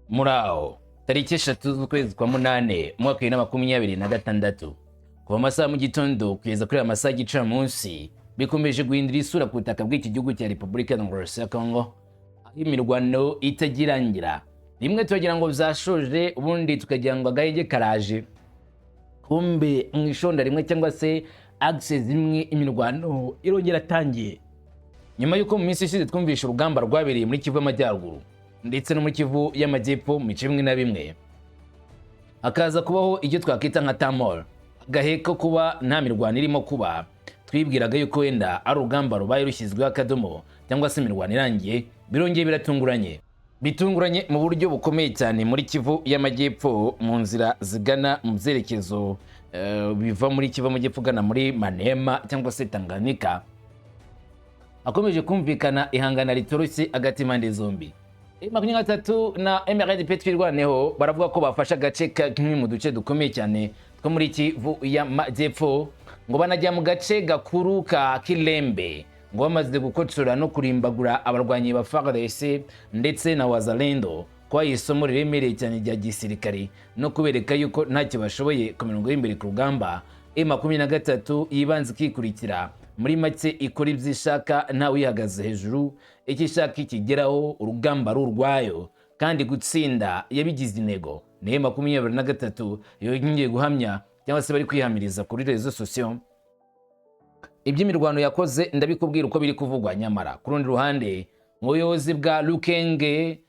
Murao tariki 3 z'ukwezi kwa munane umwaka wa 2026 kuva amasaha mu gitondo kugeza kuri amasaha y'igicamunsi bikomeje guhindura isura ku butaka bw'iki gihugu cya Repubulika ya Demokarasi ya Congo, aho imirwano itagirangira. Rimwe turagira ngo byashoje, ubundi tukagira ngo agahenge karaje. Kumbe mu ishonda rimwe cyangwa se access zimwe imirwano irongera atangiye, nyuma y'uko mu minsi ishize twumvisha urugamba rwabereye muri Kivu y'Amajyaruguru ndetse no muri Kivu y'Amajyepfo mu bice bimwe na bimwe, hakaza kubaho icyo twakwita nka tamor, agaheko kuba nta mirwano irimo kuba. Twibwiraga yuko wenda ari urugamba rubaye rushyizweho akadomo cyangwa se imirwano irangiye, birongeye bitunguranye mu buryo bukomeye cyane muri Kivu y'Amajyepfo, mu nzira zigana mu byerekezo biva muri Kivu y'Amajyepfo ugana muri Manema cyangwa se Tanganyika. Hakomeje kumvikana ihangana ritoroshye hagati impande zombi. M23 na MRDP twirwaneho baravuga ko bafashe agace kamwe mu duce dukomeye cyane two muri Kivu y'Amajyepfo, ngo banajya mu gace gakuru ka Kilembe, ngo bamaze gukotsora no kurimbagura abarwanyi ba FARDC ndetse na Wazalendo, kwa isomo riremereye cyane rya gisirikari no kubereka yuko ntacyo bashoboye ku mirongo y'imbere ku rugamba. M23 yibanze kikurikira, muri make ikora ibyishaka nta wihagaze hejuru, ikishaka ikigeraho, urugamba rurwayo kandi gutsinda yabigize intego. Ni M23 yongeye guhamya cyangwa se bari kwihamiriza kuri rezo sosiyo iby'imirwano yakoze. Ndabikubwira uko biri kuvugwa, nyamara ku rundi ruhande mu buyobozi bwa Rukenge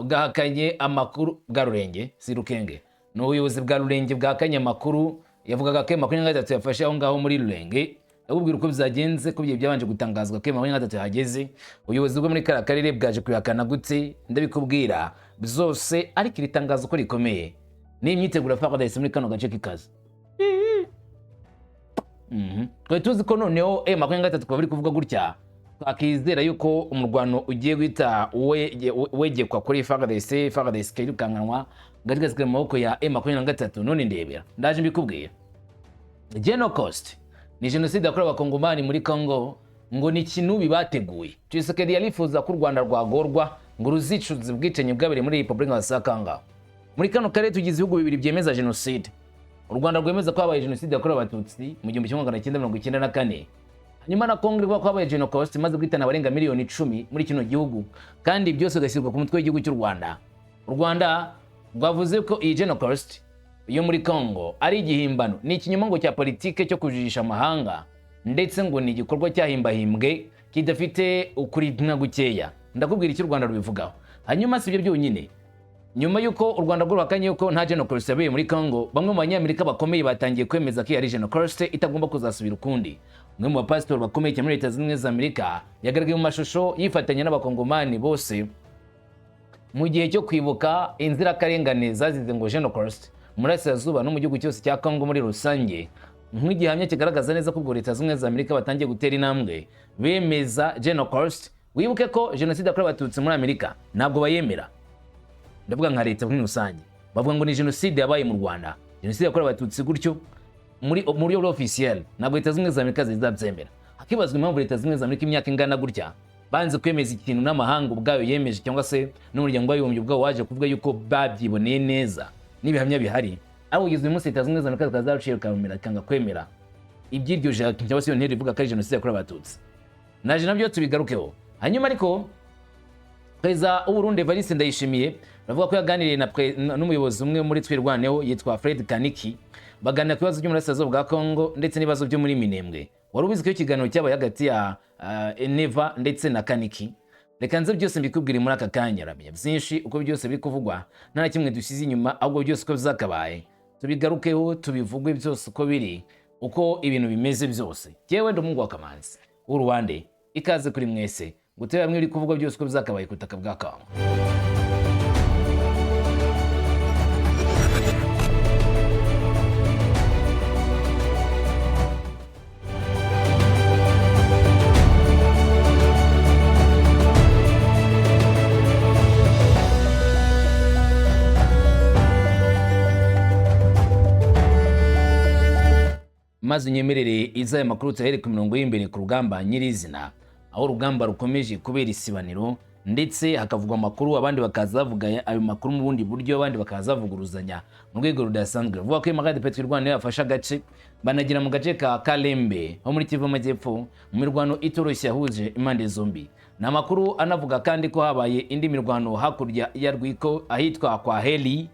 bwahakanye amakuru bwa Rurenge, si Rukenge, ni ubuyobozi bwa Rurenge bwahakanye amakuru yavugaga ko M23 yafashe aho ngaho muri Rurenge. Ndabubwira uko byagenze, ko byabanje gutangazwa ko M23 yahageze, ubuyobozi bwo muri kara karere bwaje kuyakana gute, ndabikubwira byose. Ariko iri tangazo ko rikomeye ni imyiteguro FARDC muri kano gace k'ikazi. Twari tuzi ko noneho M23 kuba biri kuvuga gutya, twakizera yuko umurwano ugiye guhita wegekwa kuri FARDC kirukankanwa gatigazwe mu maboko ya M23. None ndebera, ndaje mbikubwira. Genocost ni jenoside yakorewe abakongomani muri Congo, ngo ni ikintu bateguye. Tshisekedi yarifuza ko u Rwanda rwagorwa ngo ruzicuze ubwicanyi bwabereye muri Repubulika ya Congo. Muri kano karere tugize ibihugu bibiri byemeza jenoside. U Rwanda rwemeza ko habaye jenoside yakorewe abatutsi mu 1994, hanyuma na Congo ivuga ko habaye Genocost imaze guhitana abarenga miliyoni 10 muri kino gihugu, kandi byose ugashyirwa ku mutwe w'igihugu cy'u Rwanda. U Rwanda rwavuze ko iyi Genocost yo muri Congo ari igihimbano, ni ikinyoma ngo cya politike cyo kujijisha amahanga, ndetse ngo ni igikorwa cyahimbahimbwe kidafite ukuri nka gukeya. Ndakubwira icyo u Rwanda rubivugaho. Hanyuma si ibyo byonyine, nyuma yuko u Rwanda rwakanye yuko nta Genocost yabaye muri Congo, bamwe mu banyamerika bakomeye batangiye kwemeza ko ari Genocost itagomba kuzasubira ukundi. Umwe mu bapasitori bakomeye cyane muri Leta Zunze Ubumwe za Amerika yagaragaye mu mashusho yifatanya n'abakongomani bose mu gihe cyo kwibuka inzirakarengane zazize ngo Genocost muri Burasirazuba no mu gihugu cyose cya Congo muri rusange, nk'igihamya kigaragaza neza ko ubwo Leta Zunze Ubumwe za Amerika batangiye gutera intambwe bemeza Genocost. Wibuke ko jenoside yakorewe abatutsi muri Amerika ntabwo bayemera, ndavuga nka leta muri rusange, bavuga ngo ni jenoside yabaye mu Rwanda, jenoside yakorewe abatutsi gutyo muri buryo officiel. Ntabwo Leta Zunze Ubumwe za Amerika zizabyemera. Hakibazwa impamvu Leta Zunze Ubumwe za Amerika imyaka ingana gutya banze kwemeza ikintu n'amahanga ubwayo yemeje, cyangwa se n'umuryango w'abibumbye ubwawo waje kuvuga yuko babyiboneye neza n'ibihamya bihari. Aho ugeze uyu munsi Leta Zunze Ubumwe za Amerika zikazaruciye rukamera kanga kwemera iby'iryo jambo cyangwa se iyo ntero ivuga ko ari jenoside yakorewe abatutsi. Naje nabyo tubigarukeho. Hanyuma ariko Perezida w'u Burundi Evariste Ndayishimiye bavuga ko yaganiriye n'umuyobozi umwe muri twirwaneho yitwa Fred Kaniki, baganira ku bibazo by'umurasirazuba bwa Congo ndetse n'ibibazo byo muri Minembwe. Wari ubizi ko ikiganiro cyabaye hagati ya Neva ndetse na Kaniki. Reka nze byose mbikubwire muri aka kanya, ramenya byinshi uko byose biri kuvugwa, nta kimwe dusize inyuma, ahubwo byose uko bizakabaye tubigarukeho, tubivugwe byose uko biri, uko ibintu bimeze byose. Yewe ndo Mungu wa Kamanzi w'Uruwande, ikaze kuri mwese gutera bamwe biri kuvugwa byose uko bizakabaye ku butaka bwa Congo. Maze unyemerere izaye makuru tuhere ku mirongo y'imbere ku rugamba nyirizina, aho urugamba rukomeje kubera isibaniro ndetse hakavugwa amakuru abandi bakaza bavuga ayo makuru mu bundi buryo abandi bakaza bavuguruzanya mu rwego rudasanzwe. Vuga ko M23 twirwana yafasha agace banagira mu gace ka Kalembe ho muri Kivu Amajyepfo mu mirwano itoroshye yahuje impande zombi. Na makuru anavuga kandi ko habaye indi mirwano hakurya ya Rwiko ahitwa kwa Heli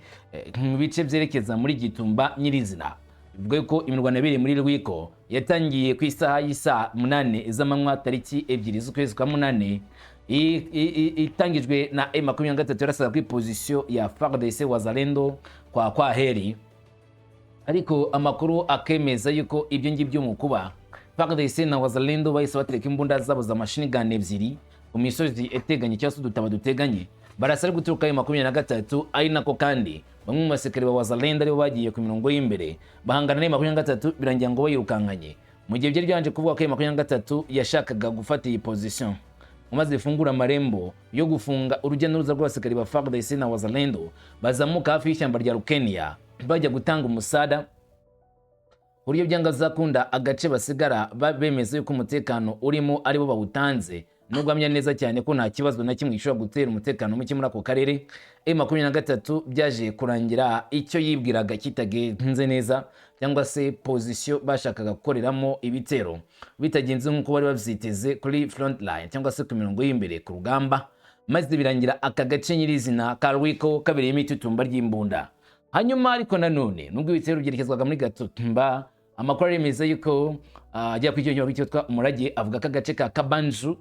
mu bice byerekeza muri Gitumba nyirizina. Bivuga ko imirwano yabereye muri Rwiko yatangiye ku isaha y'isa 8 z'amanywa tariki 2 z'ukwezi kwa 8 itangijwe na M23 yarasaba kuri position ya FARDC Wazalendo kwa Heli, ariko amakuru akemeza yuko ibyo ngibyo mu kuba FARDC na Wazalendo bahise batereka imbunda zabo za machine gun ebyiri ku misozi eteganye cyangwa se udutaba duteganye barasari guturuka M23, ari nako kandi bamwe mu basekere ba Wazalendo aribo bagiye ku mirongo y'imbere bahangana na M23 birangira ngo bayirukankanye. Mu gihe byari byanje kuvuga ko M23 yashakaga gufata iyi position umaze ifungura amarembo yo gufunga urujya n'uruza rw'abasekere ba FARDC na Wazalendo bazamuka hafi y'ishyamba rya Rukenia bajya gutanga umusada. Uriyo byangaza kunda agace basigara bemeze yuko umutekano urimo aribo bawutanze, nubwo amya neza cyane ko nta kibazo na kimwe gishobora gutera umutekano muke muri ako karere. M23 byaje kurangira icyo yibwiraga kitagenze neza cyangwa se position bashakaga gukoreramo ibitero bitagenze nk'uko bari bavyiteze kuri front line cyangwa se ku mirongo y'imbere ku rugamba, maze birangira aka gace nyirizina ka Rwiko kabereyemo itutumba ry'imbunda. Hanyuma ariko nanone nubwo ibitero byerekezwaga muri Gatumba, amakuru aremeza yuko ajya kwicyonyo bitwa Umurage avuga ko agace ka Kabanju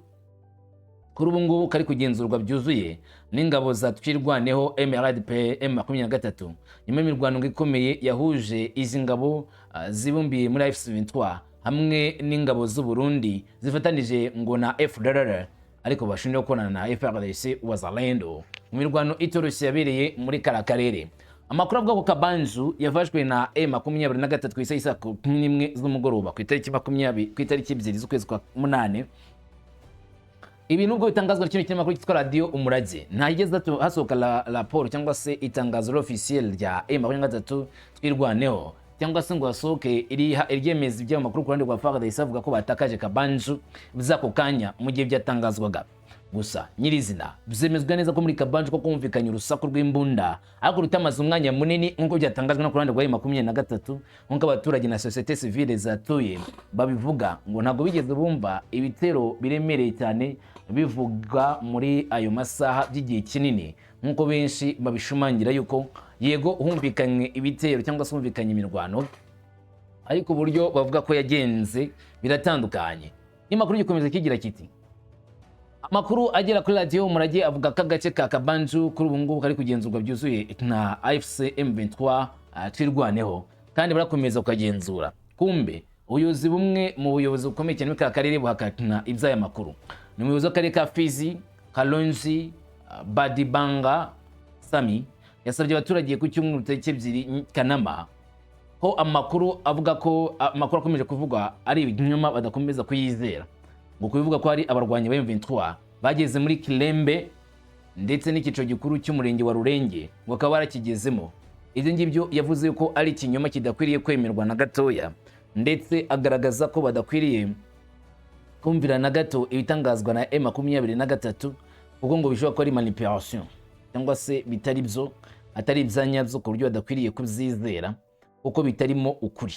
kuri ubu ngubu kari kugenzurwa byuzuye n'ingabo za twirwaneho MRDP M23 nyuma y'imirwano ikomeye yahuje izi ngabo zibumbiye muri F23 hamwe n'ingabo z'u Burundi zifatanije ngo na FDLR, ariko bashinjwa gukorana na FARDC Wazalendo mu mirwano itoroshye yabereye muri karakarere. Amakuru avuga ko Kabanju yafashwe na M23 ku isaha 11 z'umugoroba ku itariki 2 z'ukwezi kwa 8. Ibi nubwo bitangazwa n'ikindi kinyamakuru cyitwa Radio Umurage, ntageze hasohoka raporo cyangwa se itangazo officiel rya M23 twirwaneho cyangwa se ngo hasohoke iryemeza iby'amakuru ku ruhande rwa FARDC avuga ko batakaje Kabanju bizako kanya mu gihe byatangazwaga. Gusa nyirizina byemezwa neza ko muri Kabanju ko kumvikanye urusaku rw'imbunda ariko rutamaze umwanya munini nk'uko byatangajwe no ku ruhande rwa M23, nk'uko abaturage na societe civile zatuye babivuga ngo ntabwo bigeze bumva ibitero biremereye cyane bivuga muri ayo masaha by'igihe kinini, nk'uko benshi babishumangira yuko yego humvikanye ibitero cyangwa se humvikanye imirwano, ariko uburyo bavuga ko yagenze biratandukanye. Imakuru gikomeza kigira kiti amakuru agera kuri Radio Umurage avuga ko agace ka Kabanju kuri ubu ngubu kari kugenzurwa byuzuye na AFC M23 twirwaneho kandi barakomeza kugenzura. Kumbe ubuyobozi bumwe mu buyobozi bukomeye cyane mu karere buhakana iby'aya makuru ni umuyobozi w'akarere ka Fizi Kalonji Badibanga Sami yasabye abaturage ku cyumweru tariki 2 Kanama ko amakuru avuga ko amakuru akomeje kuvugwa ari ibinyoma badakomeza kuyizera, ngo kubivuga ko hari abarwanyi ba M23 bageze muri Kilembe ndetse n'ikico gikuru cy'umurenge wa Rurenge ngo akaba barakigezemo. Ibyo ngibyo yavuze ko ari ikinyoma kidakwiriye kwemerwa na gatoya, ndetse agaragaza ko badakwiriye kumvira na gato ibitangazwa na M23 kuko ngo bishobora ko ari manipulation cyangwa se bitari byo, atari ibyanyabyo ku buryo badakwiriye kubyizera kuko bitarimo ukuri.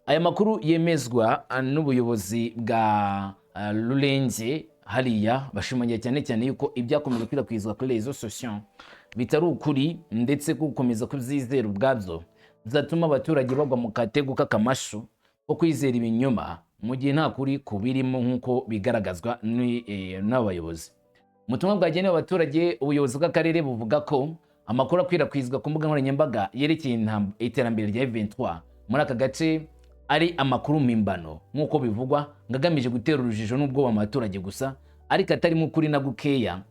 Aya makuru yemezwa n'ubuyobozi bwa Rurenge hariya bashimangira cyane cyane yuko ibyakomeje kwirakwizwa kuri les réseaux sociaux bitari ukuri, ndetse gukomeza kubyizera ubwabyo bizatuma abaturage bagwa mu katego k'akamashu ko kwizera ibinyoma mu gihe nta kuri kubirimo nk'uko bigaragazwa n'abayobozi. Mu butumwa bwagenewe abaturage, ubuyobozi bw'akarere buvuga ko amakuru akwirakwizwa ku mbuga nkoranyambaga yerekeye iterambere rya M23 muri aka gace ari amakuru mpimbano nk'uko bivugwa, ngagamije gutera urujijo n'ubwoba mu baturage gusa, ariko atarimo ukuri na gukeya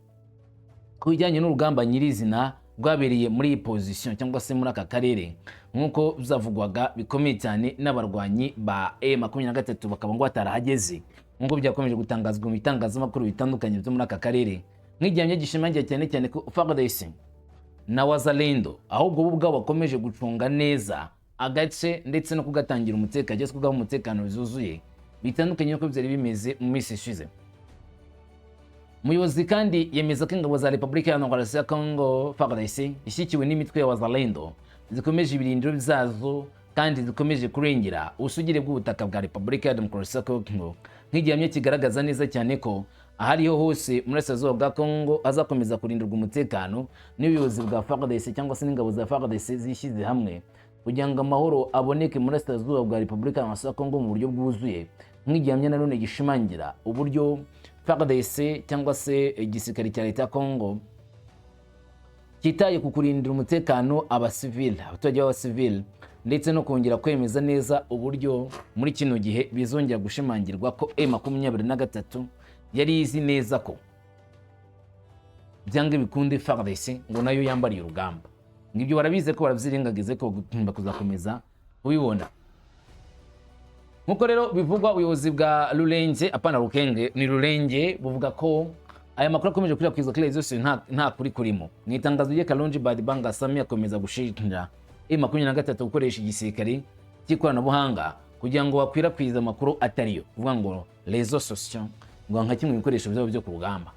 ku bijyanye n'urugamba nyirizina rwabereye muri iyi position cyangwa se muri aka karere, nk'uko byavugwaga bikomeye cyane n'abarwanyi ba M23 bakaba ngo batarahageze, nk'uko byakomeje gutangazwa mu bitangazamakuru bitandukanye byo muri aka karere, nk'igihamya gishimangira cyane cyane ko FARDC na Wazalendo ahubwo bo ubwabo bakomeje gucunga neza agace ndetse no kugatangira umutekano cyangwa kugaha umutekano bizuzuye bitandukanye uko byari bimeze mu minsi ishize. Umuyobozi kandi yemeza ko ingabo za Repubulika ya Demokarasi ya Congo FARDC ishyikiwe n'imitwe ya Wazalendo zikomeje ibirindiro byazo kandi zikomeje kurengera ubusugire bw'ubutaka bwa Repubulika ya Demokarasi ya Congo, nk'igihamya kigaragaza neza cyane ko ahariho hose muri Burasirazuba bwa Congo azakomeza kurindirwa umutekano n'ubuyobozi bwa FARDC cyangwa se n'ingabo za FARDC zishyize hamwe kugira ngo amahoro aboneke muri Burasirazuba bwa Repubulika ya Demokarasi ya Congo mu buryo bwuzuye, nk'igihamya nanone gishimangira uburyo FARDC cyangwa se igisirikare cya leta ya Congo kitaye ku kurindira umutekano abaturage b'abasivili ndetse no kongera kwemeza neza uburyo muri kino gihe bizongera gushimangirwa ko M23 yari izi neza ko byanga bikunde FARDC ngo nayo yambariye urugamba. Ngibyo barabize ko baravyirengagize ko gutunda kuzakomeza ubibona. Nkuko rero bivugwa ubuyobozi bwa Rulenge apana Rukenge ni Rulenge buvuga ko aya makuru akomeje kwirakwizwa kile zose nta kuri kurimo. Mu itangazo rye Kalonji Badibanga Sami akomeza gushinja M23 gukoresha igisirikare cy'ikoranabuhanga kugira ngo bakwirakwiza amakuru atariyo, uvuga ngo réseaux sociaux ngo nka kimwe ibikoresho byabo byo ku rugamba.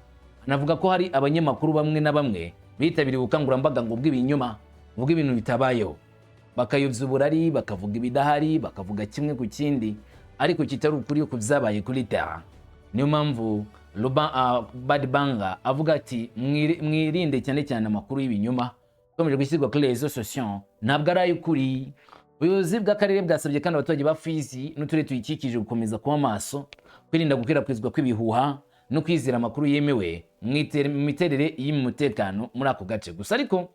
Anavuga ko hari abanyamakuru bamwe na bamwe bitabiriye ubukangurambaga ngo bw'ibinyoma, vuga ibintu bitabayeho, bakayobya uburari, bakavuga ibidahari, bakavuga kimwe ku kindi ariko kitari ukuri ku byabaye kuri terrain. Niyo mpamvu Badibanga avuga ati mwirinde cyane cyane amakuru y'ibinyoma komeje gushyirwa kuri réseaux sociaux ntabwo ari ay'ukuri. Ubuyobozi bw'akarere bwasabye kandi abaturage ba Fizi n'uturere tuyikikije gukomeza kuba maso, kwirinda gukwirakwizwa kw'ibihuha no kwizera amakuru yemewe mu miterere y'umutekano muri ako gace. Gusa ariko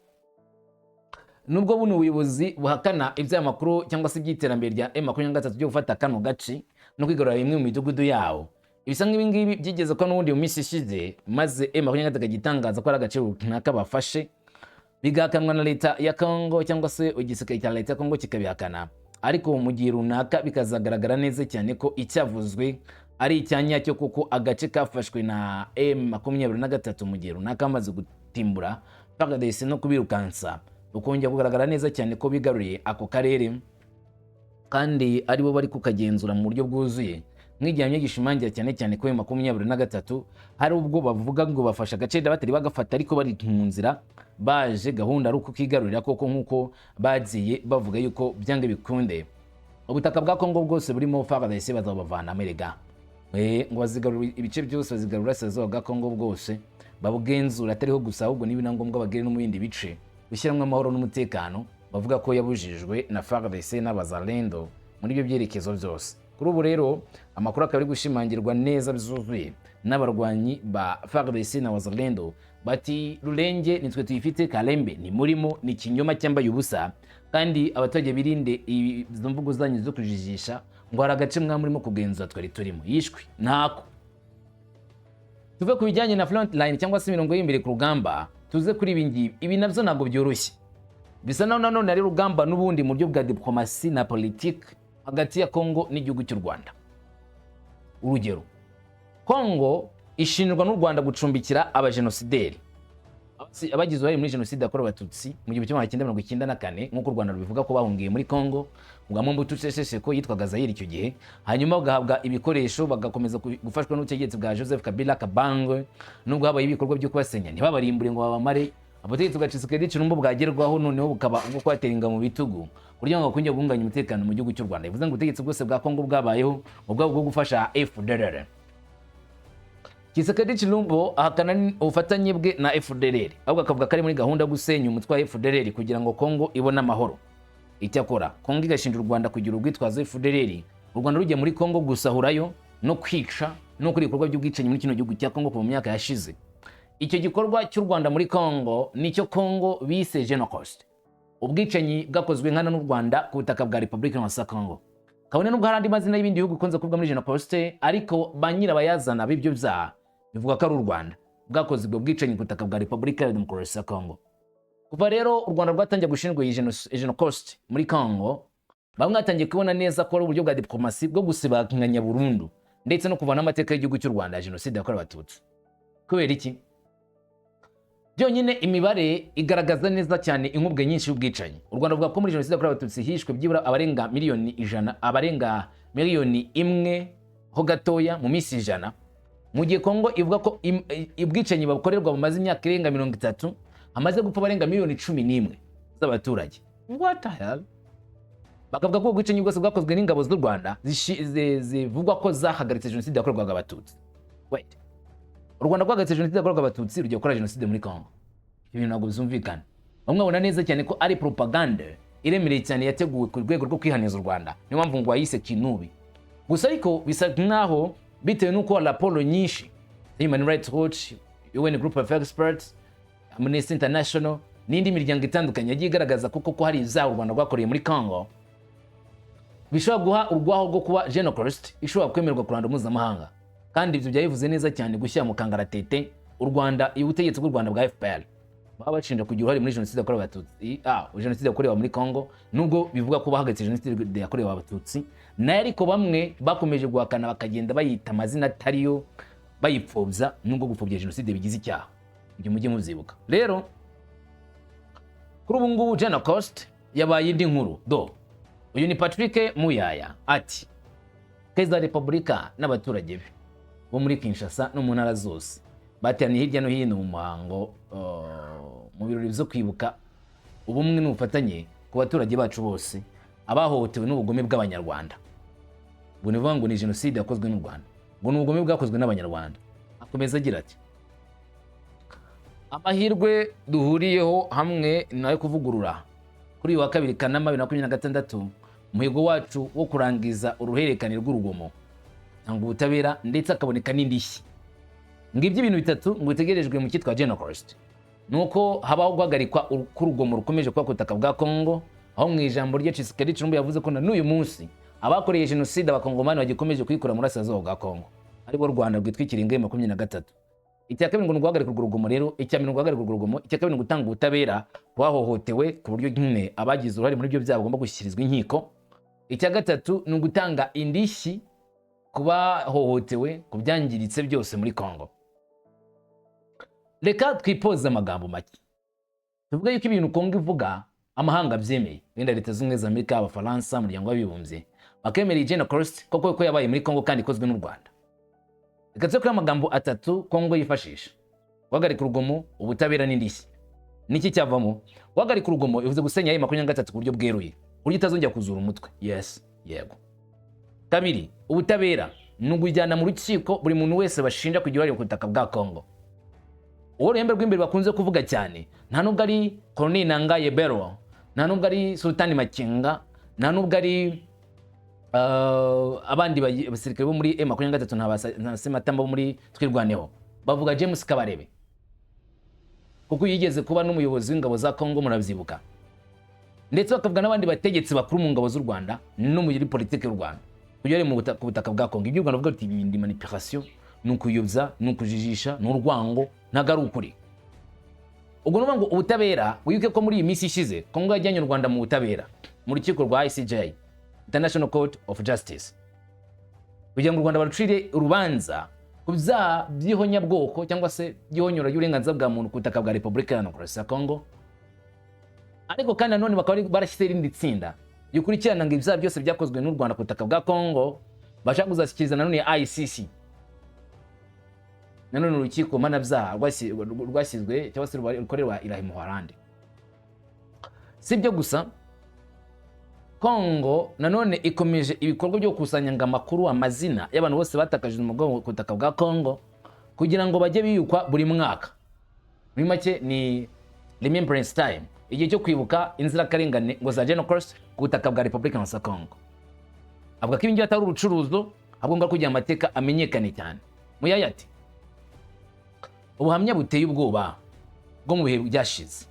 nubwo buno ubuyobozi buhakana ibya makuru cyangwa se iby'iterambere rya M23 byo gufata kano gace no kwigarura imwe mu midugudu yawo, ibisa nk'ibingibi byigeze ko n'ubundi mu minsi ishize maze M23 gitangaza ko ari agace runaka bafashe, bigakanwa na leta ya Congo cyangwa se igisirikare cya leta ya Congo kikabihakana, ariko mu gihe runaka bikazagaragara neza cyane ko icyavuzwe ari icyanya cyo kuko agace kafashwe na M23 mu gihe runaka amaze gutimbura FARDC no kubirukansa, ukongera kugaragara neza cyane ko bigaruriye ako karere kandi aribo bari kukagenzura mu buryo bwuzuye, nk'igihamya gishimangira cyane cyane ko M23 hari ubwo bavuga ngo bafasha agace batari bagafata ariko bari mu nzira baje gahunda ari uko kigarurira koko nk'uko bagiye bavuga yuko byange bikunde ubutaka bwa Congo bwose burimo FARDC bazabavana Amerika ngo bazigarura ibice byose, bazigarura Burasirazuba bwa Congo bwose babugenzura, atariho gusa ahubwo n'ibina ngombwa bagere no mu bindi bice bishyiramo amahoro n'umutekano bavuga ko yabujijwe na FARDC n'abazalendo muri ibyo byerekezo byose. Kuri ubu rero amakuru akaba ari gushimangirwa neza bizuzuye n'abarwanyi ba FARDC na wazalendo bati Rulenge nitwe tuyifite, Kalembe ni murimo, ni kinyoma cyambaye ubusa, kandi abaturage birinde izo mvugo zanyu zo kujijisha ngo hari agace murimo kugenzura twari turimo yishwe ntako. Tuve ku bijyanye na front line cyangwa se imirongo y'imbere ku rugamba, tuze kuri ibi nabyo ntabwo byoroshye, bisa naho nanone ari rugamba n'ubundi mu buryo bwa diplomasi na politique hagati ya Congo n'igihugu cy'u Rwanda. Urugero, Congo ishinjwa n'u Rwanda gucumbikira abajenosideri abagize uruhare muri jenoside yakorewe Abatutsi mu 1994 nk'uko u Rwanda rubivuga ko bahungiye muri Congo ubwamo Mbutu Sese Seko yitwaga Zaire icyo gihe, hanyuma bagahabwa ibikoresho bagakomeza gufashwa n'ubutegetsi bwa Joseph Kabila Kabange, nubwo habaye ibikorwa byo kubasenya ntibabarimbure ngo babamare, abategetsi bagacisikira n'icirumbo bwagerwaho noneho bukaba ubwo kwatera ingabo mu bitugu kugira ngo bakongere guhunganya umutekano mu gihugu cy'u Rwanda. Bivuze ngo ubutegetsi bwose bwa Congo bwabayeho ubwabo bwo gufasha FDLR. Kisekedi Chilombo ahakana ubufatanye bwe na FDLR, ahubwo akavuga ko ari muri gahunda gusenya umutwe wa FDLR kugira ngo Congo ibone amahoro. Icyakora Congo igashinja u Rwanda kugira urwitwazo FDLR, u Rwanda rugiye muri Congo gusahurayo no kwica no kuri ibikorwa by'ubwicanyi muri kino gihugu cya Congo mu myaka yashize. Icyo gikorwa cy'u Rwanda muri Congo nicyo Congo bise genocide, ubwicanyi bwakozwe nkana n'u Rwanda ku butaka bwa Repubulika ya Congo. Kabone n'ubwo hari andi mazina y'ibindi bihugu kunze kuvuga muri genocide, ariko ba nyirabayazana b'ibyo byaha bivuga ko ari u Rwanda bwakoze ubwo bwicanyi ku butaka bwa Repubulika ya Demokarasi ya Congo. Kuva rero u Rwanda rwatangiye gushinjwa iyi genocide muri Congo, bamwe batangiye kubona neza ko ari uburyo bwa diplomasi bwo gusibanganya burundu ndetse no kuvana amateka y'igihugu cy'u Rwanda ya genocide yakorewe Abatutsi. Kubera iki? Byonyine imibare igaragaza neza cyane inkubwe nyinshi y'ubwicanyi. U Rwanda ruvuga ko muri genocide yakorewe Abatutsi hishwe byibura abarenga miliyoni 100, abarenga miliyoni 1 ho gatoya mu minsi 100. mu gihe Kongo ivuga ko ubwicanyi bakorerwa bumaze imyaka irenga 30 hamaze gupfa barenga miliyoni 11 z'abaturage. What the hell? Bakavuga ko ubwicanyi bwose bwakozwe n'ingabo z'u Rwanda zivugwa ko zahagaritse jenoside yakorerwaga abatutsi. Wait, u Rwanda rwahagaritse jenoside yakorerwaga abatutsi rugiye gukora jenoside muri Kongo? Ibintu ntabwo bizumvikana. Bamwe babona neza cyane ko ari propaganda iremereye cyane yateguwe ku rwego rwo kwihaniza u Rwanda, niyo mpamvu ngo wayise kinubi. Gusa ariko bisa nkaho bitewe n'uko raporo nyinshi Human Rights Watch, UN Group of Experts, Amnesty International n'indi miryango itandukanye yagiye igaragaza ko hari ibyaha u Rwanda rwakoreye muri Congo bishobora guha urwaho rwo kuba genocide ishobora kwemerwa ku ruhando mpuzamahanga. Kandi ibyo byabivuze neza cyane gushyira mu kangaratete u Rwanda, ubutegetsi bw'u Rwanda bwa FPR baba bashinja kugira uruhare muri jenoside yakorewe abatutsi, jenoside yakorewe muri Congo, nubwo bivuga ko bahagaritse jenoside yakorewe abatutsi, nayo ariko bamwe bakomeje guhakana bakagenda bayita amazina atariyo bayipfobya, nubwo gupfobya jenoside bigize icyaha. Ibyo mujye mubyibuka. Rero kuri ubu ngubu Genocide yabaye indi nkuru do. Uyu ni Patrick Muyaya ati Perezida wa Repubulika n'abaturage be bo muri Kinshasa no mu ntara zose bateraniye hirya no hino mu muhango mu birori byo kwibuka ubumwe n'ubufatanye ku baturage bacu bose abahohotewe n'ubugome bw'Abanyarwanda. Ngo nivuga ngo ni jenoside yakozwe n'u Rwanda, ngo n'ubugome bwakozwe n'Abanyarwanda. Akomeza agira ati amahirwe duhuriyeho hamwe nayo kuvugurura kuri wa 2 Kanama 2026 umuhigo wacu wo kurangiza uruhererekane rw'urugomo cyangwa ubutabera ndetse akaboneka n'indishyi. Ngibyo ibintu bitatu ngo bitegerejwe mu cyitwa Genocide. Nuko habaho guhagarikwa k'urugomo rukomeje kuba ku butaka bwa Kongo, aho mu ijambo rye Tshisekedi Tshilombo yavuze ko na n'uyu munsi abakoreye jenoside abakongomani bagikomeje kwikura muri Burasirazuba bwa Kongo, aribo Rwanda rwitwikira ingwe 23. Icya kabiri ngo guhagarika urugomo rero, icya mbere guhagarika urugomo, icya kabiri ngo gutanga ubutabera bahohotewe ku buryo nyine abagize uruhare muri ibyo byaha bagomba gushyikirizwa inkiko. Icya gatatu ni gutanga indishyi kuba hohotewe ku byangiritse byose muri Kongo. Reka twipoze amagambo make tuvuga yuko ibintu Kongo ivuga amahanga byemeye, wenda Leta z'Ubumwe za Amerika, Abafaransa, umuryango w'abibumbye bakemereye Genocide koko yabaye muri Kongo kandi ikozwe n'u Rwanda. Reka tse kuri amagambo atatu Kongo yifashisha: guhagarika urugomo, ubutabera n'indishyi. Niki cyavamo? Guhagarika urugomo ivuze gusenya M23 ku buryo bweruye, buryo itazongera kuzura umutwe. Yes, yego. Kabiri, ubutabera ni ugujyana mu rukiko buri muntu wese bashinja kugira uruhare ku butaka bwa Kongo. Uwo ruhembe rw'imbere bakunze kuvuga cyane nta nubwo ari Colonel Nangaye Bello, nta nubwo ari Sultani Makenga, nta nubwo ari abandi basirikare bo muri M23 na Sematamba bo muri Twirwaneho, bavuga James Kabarebe kuko yigeze kuba n'umuyobozi w'ingabo za Kongo, murabyibuka. Ndetse bakavuga n'abandi bategetsi bakuru mu ngabo z'u Rwanda no muri politike y'u Rwanda kujya mu butaka bwa Kongo. Ibyo Rwanda bavuga ati ibindi manipulation, n'ukuyobya, n'ukujijisha, n'urwango, nagaru ukuri. Ubwo numva ngo ubutabera, wibuke ko muri iyi minsi ishize Kongo yajyanye u Rwanda mu butabera mu rukiko rwa ICJ, International Court of Justice, kugira ngo u Rwanda barucire urubanza ku byaha by'ihonyabwoko cyangwa se by'ihonyora y'uburenganzira bwa muntu ku butaka bwa Repubulika ya Demokarasi ya Kongo. Ariko kandi nanone bakaba barashyize irindi tsinda yukurikirana ngo ibyaha byose byakozwe n'u Rwanda ku butaka bwa Kongo bashaka kuzashyikiriza nanone ya ICC, nanone urukiko mpanabyaha rwashyizwe cyangwa se rukorerwa Irahe mu Buholandi. Si byo gusa, Kongo nanone ikomeje ibikorwa byo gukusanya amakuru, amazina y'abantu bose batakaje umugongo ku butaka bwa Kongo kugira ngo bajye biyukwa buri mwaka. Muri make ni Remembrance Time, igihe cyo kwibuka inzirakarengane ngo za Genocide ku butaka bwa Repubulika ya Kongo. Avuga ko ibingibi atari urucuruzo, ahubwo ngo kugira amateka amenyekane cyane. Muyaya ati ubuhamya buteye ubwoba bwo mu bihe byashize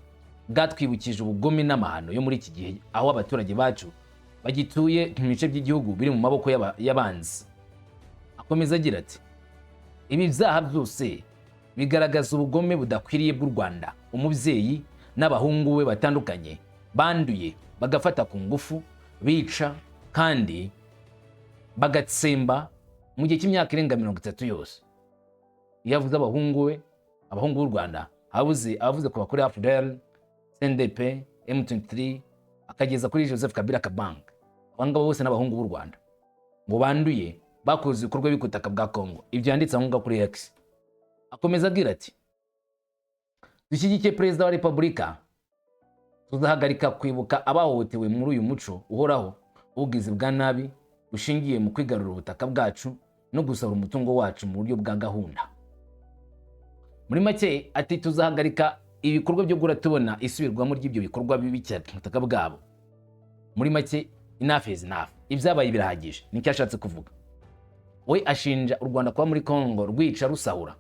bwatwibukije ubugome n'amahano yo muri iki gihe, aho abaturage bacu bagituye mu bice by'igihugu biri mu maboko y'abanzi. Akomeza agira ati ibi byaha byose bigaragaza ubugome budakwiriye bw'u Rwanda, umubyeyi n'abahungu we batandukanye banduye bagafata ku ngufu, bica kandi bagatsemba mu gihe cy'imyaka irenga 30 yose. Yavuze abahungu b'u Rwanda, avuze kuva kuri AFDL, CNDP, M23 akageza kuri Joseph Kabila Kabang. Abangabo bose n'abahungu b'u Rwanda ngo banduye bakoze ibikorwa bikutaka bwa Kongo. Ibyo yanditse aho kuri X. Akomeza agira ati dushyigikiye Perezida wa Repubulika, tuzahagarika kwibuka abahohotewe muri uyu muco uhoraho ubugizi bwa nabi bushingiye mu kwigarurira ubutaka bwacu no gusahura umutungo wacu mu buryo bwa gahunda. Muri make ati tuzahagarika ibikorwa byo gura tubona isubirwamo ry'ibyo bikorwa bibi cyane ku butaka bwabo. Muri make enough is enough, ibyabaye birahagije, nicyo ashatse kuvuga. We ashinja u Rwanda kuba muri Kongo rwica rusahura,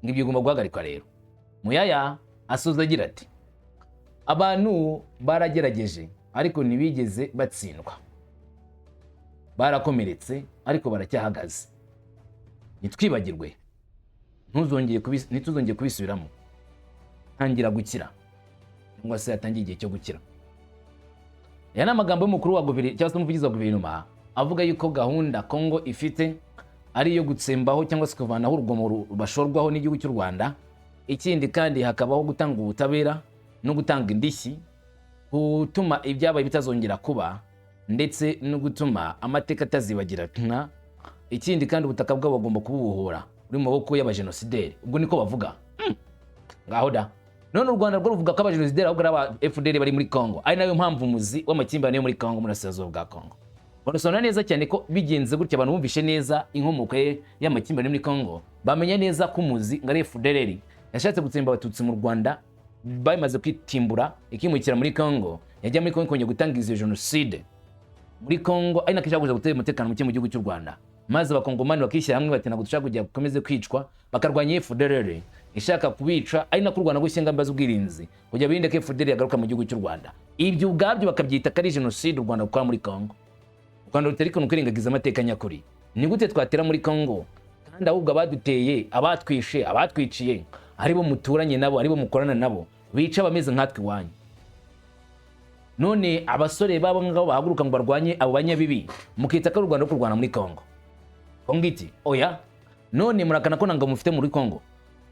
ngibyo bigomba guhagarikwa rero. Muyaya asoza agira ati abantu baragerageje ariko ntibigeze batsindwa, barakomeretse ariko baracyahagaze. Nitwibagirwe, ntituzongeye kubisubiramo, ntangira gukira cyangwa se yatangiye igihe cyo gukira. Aya ni amagambo y'umukuru wa guverinoma cyangwa se umuvugizi wa guverinoma avuga yuko gahunda Kongo ifite ari iyo gutsembaho cyangwa se kuvanaho urugomo bashorwaho n'igihugu cy'u Rwanda. Ikindi kandi hakabaho gutanga ubutabera no gutanga indishyi, gutuma ibyabaye bitazongera kuba, ndetse no gutuma amateka atazibagirana. Ikindi kandi ubutaka bwabo bagomba kububohora uri mu maboko y'abajenosideri. Ubwo niko bavuga. Ngaho da. None u Rwanda rwo ruvuga ko abajenosideri ahubwo ari aba FDL bari muri Kongo. Ari nayo mpamvu umuzi w'amakimbirane yo muri Kongo muri Burasirazuba bwa Kongo. Banasobanura neza cyane ko bigenze gutya abantu bumvishe neza inkomoko y'amakimbirane muri Kongo, bamenya neza ko umuzi ngari FDL yashatse gutsemba abatutsi mu Rwanda, bamaze kwitimbura ikimukira muri Kongo, yajya muri Kongo kongera gutanga izo genocide muri Kongo, ari nakisha kuja gutera umutekano muke mu gihugu cy'u Rwanda. Maze abakongomani bakishyira hamwe bati ntabwo dushaka kujya gukomeze kwicwa, bakarwanya FDL ishaka kubica, ari nako u Rwanda gushyira ingamba z'ubwirinzi kujya birinde ko FDL yagaruka mu gihugu cy'u Rwanda. Ibyo ubwabyo bakabyita ko ari genocide u Rwanda rukora muri Kongo. U Rwanda rutariko kwirengagiza amateka nyakuri. Ni gute twatera muri Kongo kandi ahubwo abaduteye, abatwishe, abatwiciye aribo muturanye nabo, aribo mukorana nabo, bica bameze nkatwe wanyu? None abasore babo ngabo bahaguruka ngo barwanye abo banyabibi, mukita ko u Rwanda rwo kurwana muri Kongo. Kongo iti oya, none murakana ko nanga mufite muri Kongo,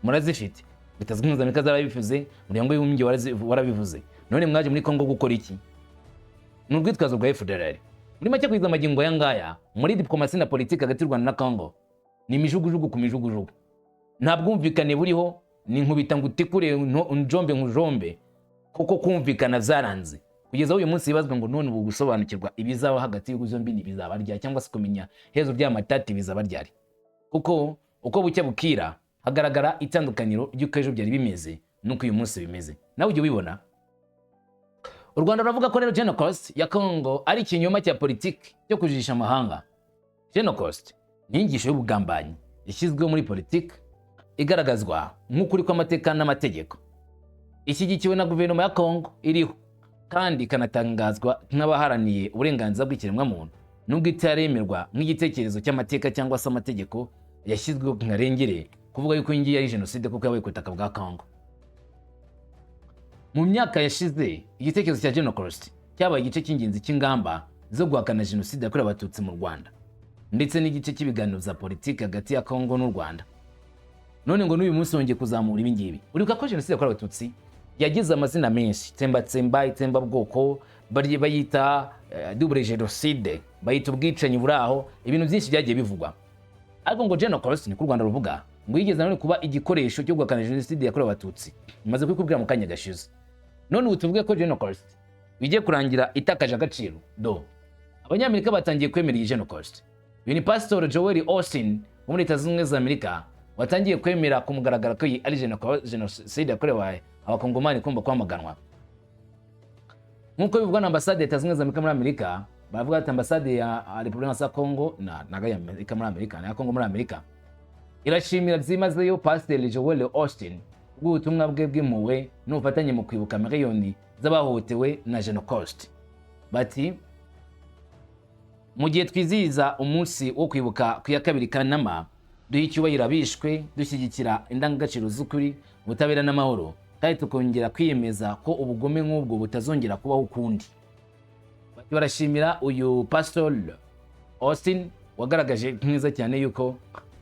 murazifite. Bitazwi mpuzamahanga zarabivuze, umuryango w'ubumbye warabivuze. None mwaje muri Kongo gukora iki? Ni urwitwazo rwa FDL. Muri make kwiza amagingo yangaya muri diplomasi na politiki hagati y'u Rwanda na Kongo ni imijugujugu ku mijugujugu. Nta bwumvikane buriho, ni nkubita ngutikure njombe nkujombe, kuko kumvikana zaranze. Kugeza uyu munsi ibazwa ngo none ubu gusobanukirwa ibizaba hagati y'ugu zombi n'ibizaba rya, cyangwa se kumenya hezo ry'amatati bizaba ryari. Kuko uko bucya bukira hagaragara itandukaniro ry'uko ejo byari bimeze nuko uyu munsi bimeze. Nawe ujye ubibona. U Rwanda ruravuga ko rero Genocide ya Kongo ari ikinyoma cya politiki cyo kujijisha amahanga. Genocide ni inyigisho y'ubugambanyi yashyizweho muri politiki, igaragazwa nk'ukuri kw'amateka n'amategeko, ishyigikiwe na guverinoma ya Kongo iriho, kandi ikanatangazwa nk'abaharaniye uburenganzira bw'ikiremwamuntu, nubwo itaremerwa nk'igitekerezo cy'amateka cyangwa se amategeko yashyizweho nkarengere kuvuga yuko ingiye ari genocide kuko yabaye ku butaka bwa Kongo. Mu myaka yashize igitekerezo cya Genocide cyabaye igice cy'ingenzi cy'ingamba zo guhakana genocide yakorewe abatutsi mu Rwanda, ndetse n'igice cy'ibiganiro za politiki hagati ya Kongo n'u Rwanda. None ngo n'uyu munsi wongeye kuzamura ibi ngibi. Uribuka ko genocide yakorewe abatutsi yagize amazina menshi, temba bwoko, bayita double genocide, bayita ubwicanyi buraho, ibintu byinshi byagiye bivugwa. Ariko ngo Genocide ni ku Rwanda ruvuga ngo yigeze none kuba igikoresho cyo guhakana genocide yakorewe abatutsi. Maze kwikubwira mu kanya gashize. None utuvuge ko Genocide bigiye kurangira itakaje agaciro. Abanyamerika batangiye kwemera iyi Genocide. Uyu ni Pastor Joel Austin wo muri Leta Zunze Ubumwe za Amerika watangiye kwemera ku mugaragaro ko ari genocide yakorewe abakongomani kumva kwamaganwa. Nkuko bivugwa na ambasade ya Leta Zunze Ubumwe za Amerika muri Amerika, baravuga ati ambasade ya Repubulika ya Kongo na Amerika muri Amerika na Kongo muri Amerika irashimira byimazeyo Pastor Joel Austin ubw'ubutumwa bwe bw'impuhwe n'ubufatanye mu kwibuka miliyoni z'abahohotewe na Genocide. Bati mu gihe twizihiza umunsi wo kwibuka ku ya 2 Kanama, duha icyubahiro abishwe, dushyigikira indangagaciro z'ukuri, ubutabera n'amahoro, kandi tukongera kwiyemeza ko ubugome nk'ubwo butazongera kubaho ukundi. Barashimira uyu Pastor Austin wagaragaje nkiza cyane yuko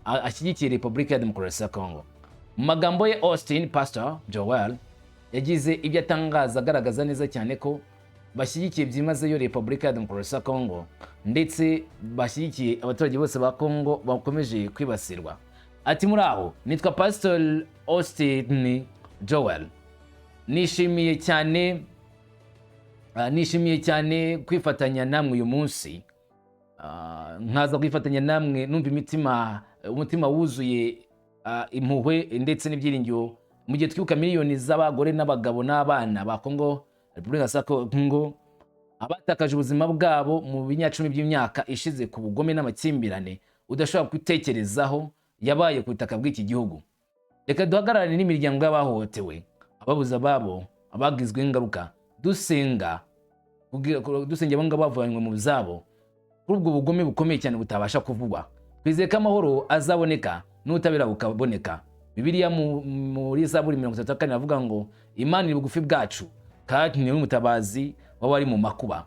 ashyigikiye Repubulika ya Demokarasi ya Kongo. Mu magambo ye Austin, Pastor Joel yagize ibyo atangaza agaragaza neza cyane ko bashyigikiye byimazeyo Repubulika ya Demokarasi ya Kongo ndetse bashyigikiye abaturage bose ba Kongo bakomeje kwibasirwa. Ati muri aho nitwa Pastor Austin Joel, nishimiye cyane kwifatanya namwe uyu munsi, nkaza kwifatanya namwe numva umutima wuzuye impuhwe ndetse n'ibyiringiro mu gihe twibuka miliyoni z'abagore n'abagabo n'abana ba Kongo Repubulika ya Kongo abatakaje ubuzima bwabo mu binyacumi by'imyaka ishize ku bugome n'amakimbirane udashobora gutekerezaho yabaye ku butaka bw'iki gihugu. Reka duhagararane n'imiryango y'abahohotewe, ababuze ababo, abagizwe ingaruka, dusengera abo ngabo bavanywe mu zabo kuri ubwo bugome bukomeye cyane butabasha kuvugwa. Twizeye ko amahoro azaboneka n'ubutabera bukaboneka. Bibiliya muri Zaburi 34 avuga ngo Imana iri bugufi bwacu kandi ni umutabazi w'abari mu makuba.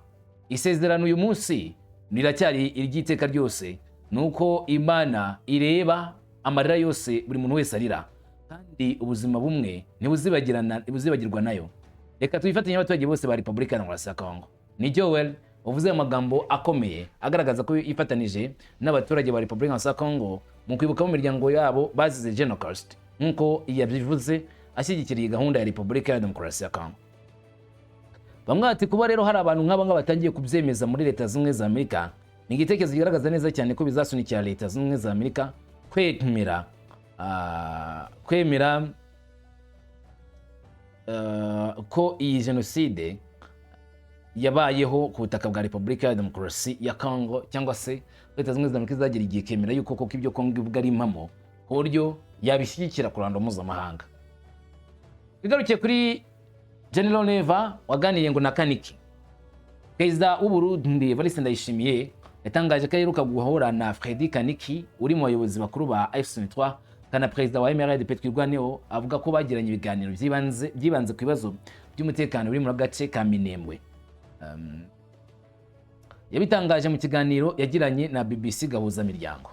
Isezerano uyu munsi niracyari iry'iteka ryose, nuko Imana ireba amarira yose buri muntu wese arira, kandi ubuzima bumwe ntibuzibagirwa nayo. Reka tuyifatanye n'abaturage bose ba Repubulika ya Demokarasi ya Kongo. Ni Joel uvuze amagambo akomeye agaragaza ko yifatanije n'abaturage ba Repubulika ya Kongo mu kwibuka mu miryango yabo bazize Genocide, nk'uko yabivuze ashyigikiriye gahunda ya Repubulika ya Demokarasi ya Kongo. Bamwe ati kuba rero hari abantu nk'aba ngaba batangiye kubyemeza muri Leta Zunze Ubumwe za Amerika, ni igitekerezo kigaragaza neza cyane ko bizasunikira Leta Zunze Ubumwe za Amerika kwemera ko iyi Jenoside yabayeho ku butaka bwa Repubulika ya Demokarasi ya Kongo, cyangwa se Leta Zunze Ubumwe za Amerika zagira igihe kemera yuko koko ibyo Kongo ivuga ari impamo ku buryo yabishyigikira ku ruhando mpuzamahanga. Bigarukiye kuri General Neva waganiye ngo na Kaniki. Perezida w'u Burundi Evariste Ndayishimiye yatangaje ko aheruka guhura na Fredy Kaniki uri mu bayobozi bakuru ba F23 kana perezida wa MRDP Twirwaneho, avuga ko bagiranye ibiganiro byibanze ku bibazo by'umutekano biri mu gace ka Minembwe. Yabitangaje mu kiganiro yagiranye na BBC Gahuzamiryango.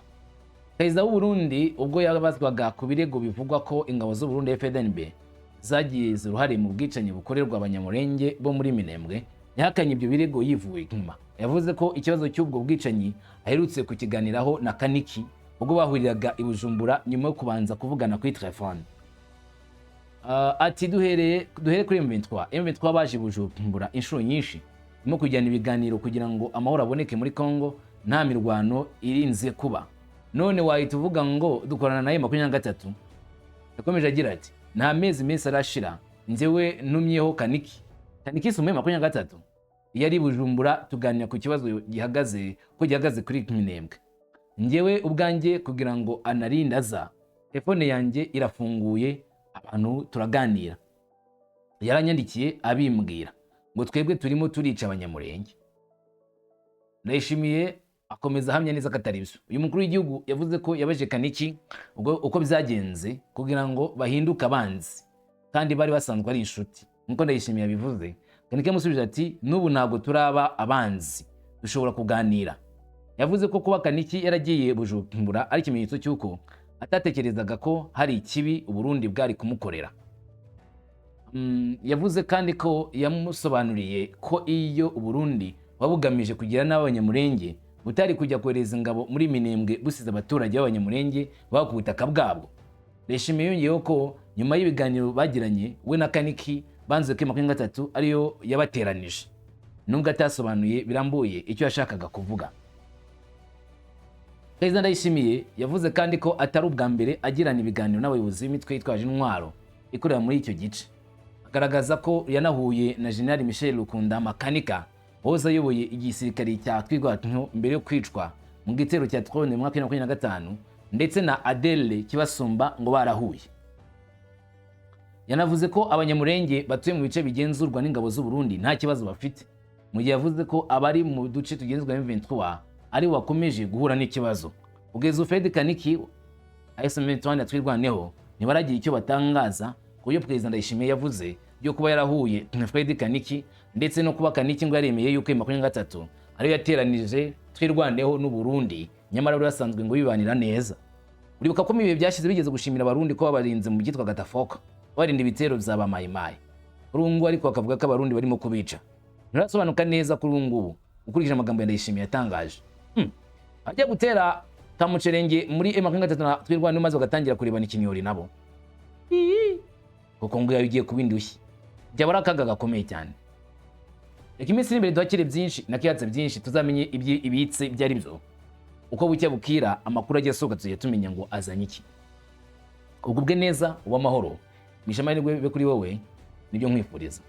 Perezida w'u Burundi ubwo yabazwaga ku birego bivugwa ko ingabo z'u Burundi FDNB zagize uruhare mu bwicanyi bukorerwa abanyamurenge bo muri Minembwe, yahakanye ibyo birego yivuye inyuma. Yavuze ko ikibazo cy'ubwo bwicanyi aherutse kukiganiraho na Kaniki ubwo bahuriraga i Bujumbura nyuma yo kubanza kuvugana kuri telefone. Ati duhere kuri M23 baje Bujumbura inshuro nyinshi mu kujyana ibiganiro kugira ngo amahoro aboneke muri Kongo nta mirwano irinze kuba. None wahita uvuga ngo dukorana na M23? Yakomeje agira ati nta mezi arashira njyewe numyeho Kaniki si M23 yari Bujumbura tuganira ku kibazo gihagaze kuri Minembwe. Njyewe ubwanjye kugira ngo anarinda aza, telefone yanjye irafunguye, abantu turaganira. Yaranyandikiye abimbwira ngo twebwe turimo turica abanyamurenge. Ndayishimiye akomeza hamya neza katari byo. Uyu mukuru w'igihugu yavuze ko yabaje Kaniki uko byagenze kugira ngo bahinduke abanzi kandi bari basanzwe ari inshuti. Nkuko Ndayishimiye yabivuze, Kaniki yamusubije ati n'ubu ntabwo turaba abanzi, dushobora kuganira. Yavuze ko kuba Kaniki yaragiye Bujumbura ari ikimenyetso cy'uko atatekerezaga ko hari ikibi u Burundi bwari kumukorera. Yavuze kandi ko yamusobanuriye ko iyo u Burundi wabugamije kugira n'abanyamurenge butari kujya kohereza ingabo muri Minembwe busize abaturage b'abanyamurenge baba ku butaka bwabo. Ndayishimiye yongeyeho ko nyuma y'ibiganiro bagiranye we na Kaniki banze ko M23 ariyo yabateranije, nubwo atasobanuye birambuye icyo yashakaga kuvuga. Perezida Ndayishimiye yavuze kandi ko atari ubwa mbere agirana ibiganiro n'abayobozi b'imitwe yitwaje intwaro ikorera muri icyo gice. Agaragaza ko yanahuye na General Michel Rukunda Makanika wahoze ayoboye igisirikare cya Twirwaneho mbere yo kwicwa mu gitero cya Trône mu 2025, ndetse na Adele Kibasumba ngo barahuye. Yanavuze ko abanyamurenge batuye mu bice bigenzurwa n'ingabo z'u Burundi nta kibazo bafite, mu gihe yavuze ko abari mu duce tugenzurwa na M23 ari wakomeje guhura n'ikibazo. Kugeza Fredy Kaniki M23 na Twirwaneho ntibaragira icyo batangaza ku byo Perezida Ndayishimiye yavuze byo kuba yarahuye na Fredy Kaniki, ndetse no kuba Kaniki ngo yaremeye yuko M23 ariyo yateranije Twirwaneho n'u Burundi, nyamara bari basanzwe ngo bibanira neza. Uribuka ko mu bihe byashize bigeze gushimira abarundi ko babarinze mu byitwa Gatafoka barinda ibitero by'abamayimayi. Urungu ariko akavuga ko abarundi barimo kubica. ntirasobanuka neza kuri ubu ngubu ukurikije amagambo ya Ndayishimiye yatangaje. Ajya gutera Kamucerenge muri M23 na twirwana maze bagatangira kurebana ikinyori nabo. Kuko ngo yagiye kubindushye. Byaba arakaga gakomeye cyane. Reka iminsi imbere duhakire byinshi nakiyatse byinshi tuzamenye ibitse byari byo. Uko bucya bukira amakuru agiye asohoka tugiye tumenya ngo azanye iki. Ubwo bwe neza uw'amahoro. Mishamari be kuri wowe nibyo nkwifuriza.